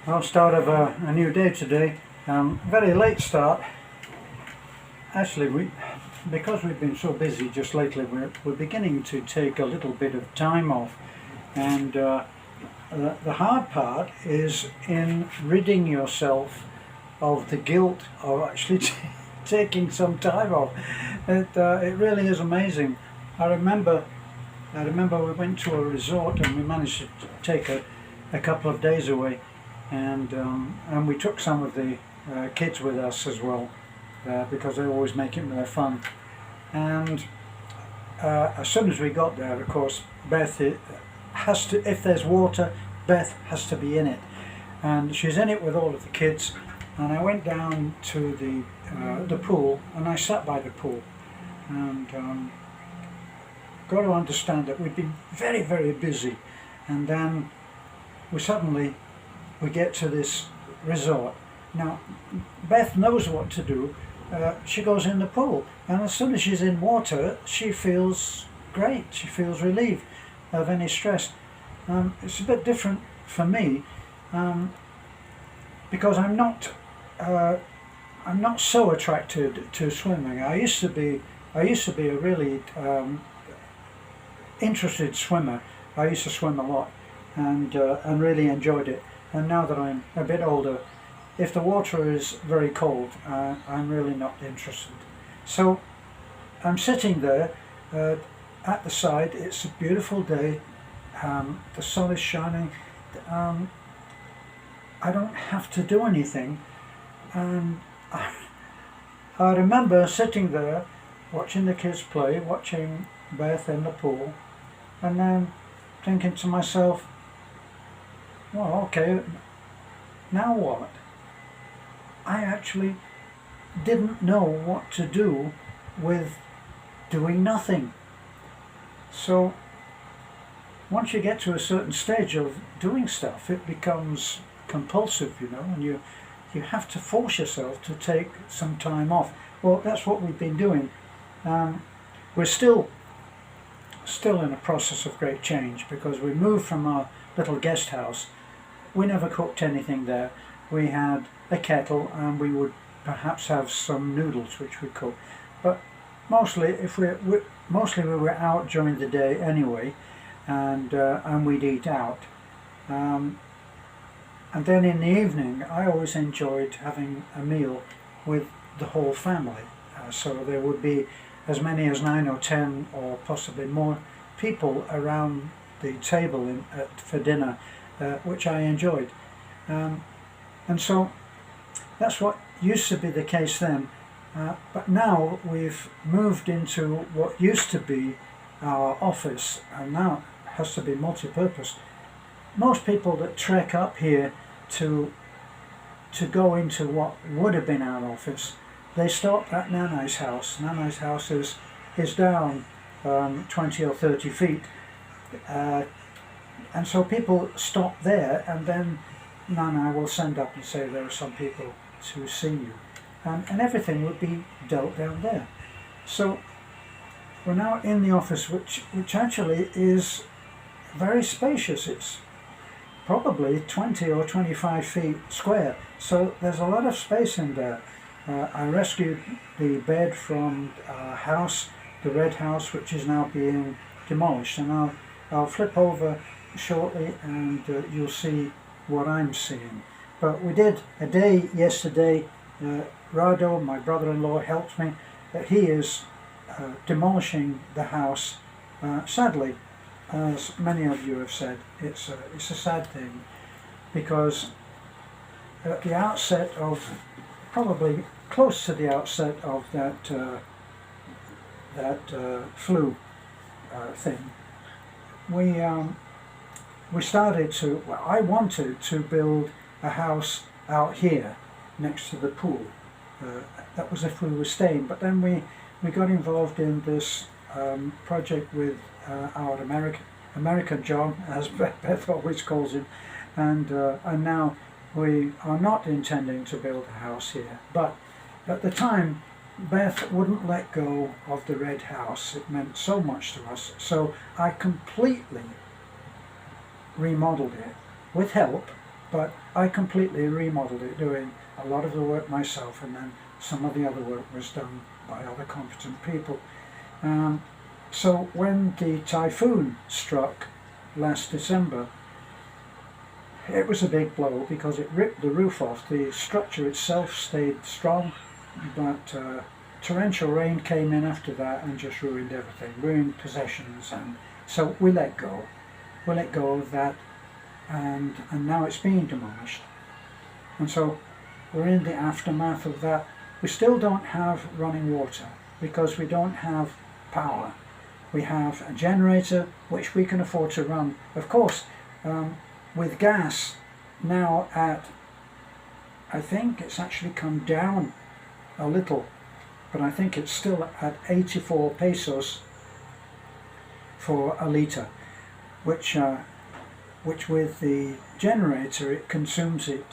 Well, start of a new day today. Very late start. Actually, because we've been so busy just lately, we're beginning to take a little bit of time off. And the hard part is in ridding yourself of the guilt of actually taking some time off. It really is amazing. I remember we went to a resort and we managed to take a couple of days away, and we took some of the kids with us as well, because they always make it more fun. And as soon as we got there, of course, Beth has to, if there's water, Beth has to be in it, and she's in it with all of the kids. And I went down to the pool, and I sat by the pool, and got to understand that we'd been very, very busy, and then we get to this resort. Now, Beth knows what to do. She goes in the pool, and as soon as she's in water, she feels great. She feels relieved of any stress. It's a bit different for me, because I'm not so attracted to swimming. I used to be a really interested swimmer. I used to swim a lot, and really enjoyed it. And now that I'm a bit older, if the water is very cold, I'm really not interested. So I'm sitting there at the side. It's a beautiful day. The sun is shining. I don't have to do anything. And I remember sitting there watching the kids play, watching Beth in the pool, and then thinking to myself, well, okay, now what? I actually didn't know what to do with doing nothing. So once you get to a certain stage of doing stuff, it becomes compulsive, and you have to force yourself to take some time off. Well, that's what we've been doing. We're still in a process of great change, because we moved from our little guest house. We never cooked anything there. We had a kettle, and we would perhaps have some noodles which we cooked. But mostly, we were out during the day anyway, and we'd eat out. And then in the evening, I always enjoyed having a meal with the whole family. So there would be as many as 9 or 10 or possibly more people around the table for dinner, which I enjoyed. And so that's what used to be the case then. But now we've moved into what used to be our office, and now it has to be multi-purpose. Most people that trek up here to go into what would have been our office, they stop at Nanai's house. Nanai's house is down 20 or 30 feet, and so people stop there, and then Nanai will send up and say there are some people to see you, and everything would be dealt down there. So we're now in the office, which actually is very spacious. It's probably 20 or 25 feet square, so there's a lot of space in there. I rescued the bed from our house, the red house, which is now being demolished, and I'll flip over shortly, and you'll see what I'm seeing. But we did a day yesterday. Rado, my brother-in-law, helped me. He is demolishing the house. Sadly, as many of you have said, it's a sad thing, because at the outset of, probably close to the outset of that flu thing, we started to, well, I wanted to build a house out here next to the pool. That was if we were staying, but then we got involved in this project with our American John, as Beth always calls him, and now we are not intending to build a house here. But at the time, Beth wouldn't let go of the red house. It meant so much to us, so I completely remodeled it with help, but I completely remodeled it, doing a lot of the work myself, and then some of the other work was done by other competent people. So when the typhoon struck last December, it was a big blow because it ripped the roof off. The structure itself stayed strong, but torrential rain came in after that and just ruined everything, ruined possessions, and so we let go. We let go of that, and now it's being demolished. And so we're in the aftermath of that. We still don't have running water because we don't have power. We have a generator which we can afford to run. Of course, with gas now at, I think it's actually come down a little, but I think it's still at 84 pesos for a litre, which with the generator it consumes it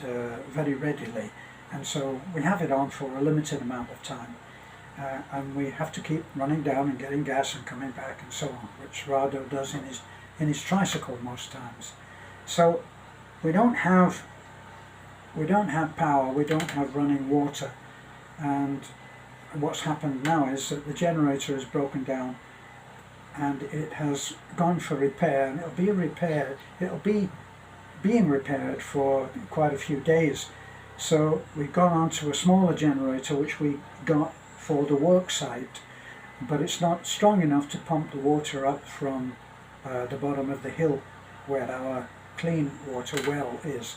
very readily, and so we have it on for a limited amount of time, and we have to keep running down and getting gas and coming back and so on, which Rado does in his tricycle most times. So we don't have power, we don't have running water, and what's happened now is that the generator is broken down and it has gone for repair, and it'll be being repaired for quite a few days. So we've gone on to a smaller generator which we got for the work site, but it's not strong enough to pump the water up from the bottom of the hill where our clean water well is.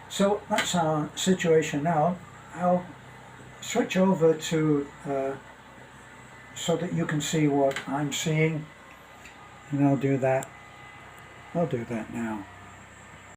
So that's our situation now. I'll switch over to so that you can see what I'm seeing, and I'll do that now.